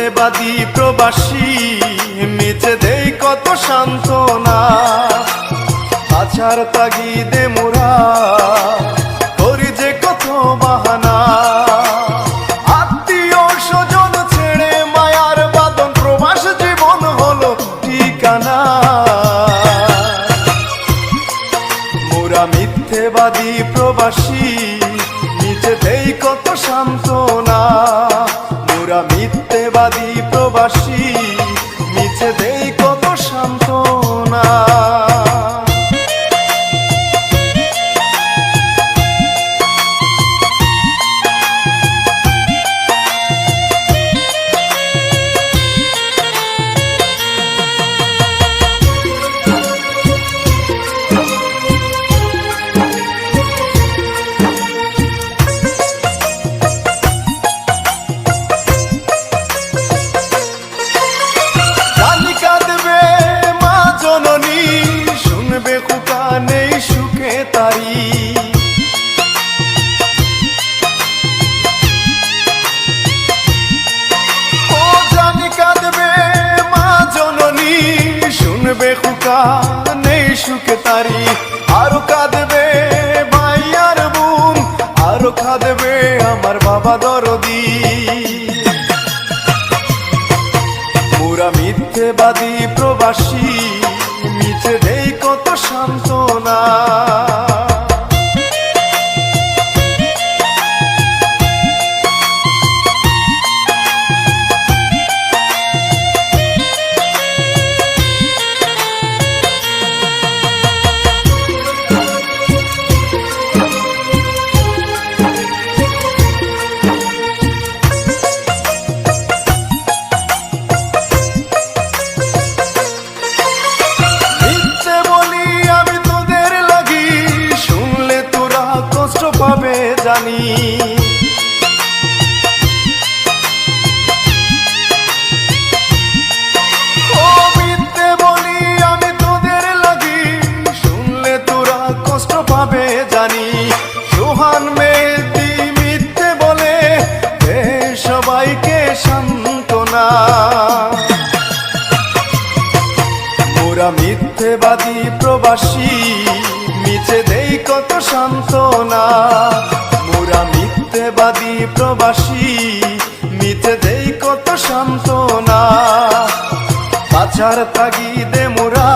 মিথ্যেবাদী প্রবাসী মিছে দেই কত সান্ত্বনা। আছার তাগিদে মোরা করি যে কত বাহানা। আত্মীয় স্বজন ছেড়ে মায়ার বাঁধন প্রবাস জীবন হলো ঠিকানা। মোরা মিথ্যেবাদী প্রবাসী মিছে দেই কত সান্ত্বনা। মোরা মিথ্যেবাদী প্রবাসী মিছে দেই কত সান্ত্বনা। নেই সুখে তারি ও জানি কাঁদবে মা জননী, শুনবে খুকা নেই সুখে তারি। আরো কাঁদবে ভাই আর বোন, আরো কাঁদবে আমার বাবা দরদি। মোরা মিথ্যেবাদী প্রবাসী মিছে দেই কত সান্ত্বনা। পাবে জানি ও মিথ্যে বলি আমি তোদের লাগি, শুনলে তোরা কষ্ট পাবে জানি। সোহান মেহেদী মিথ্যে বলে সবাইকে সান্ত্বনা। মোরা মিথ্যেবাদী প্রবাসী মিছে দেই কত সান্ত্বনা। মোরা মিথ্যেবাদী প্রবাসী মিছে দেই কত সান্ত্বনা। আছার তাগিদে মোরা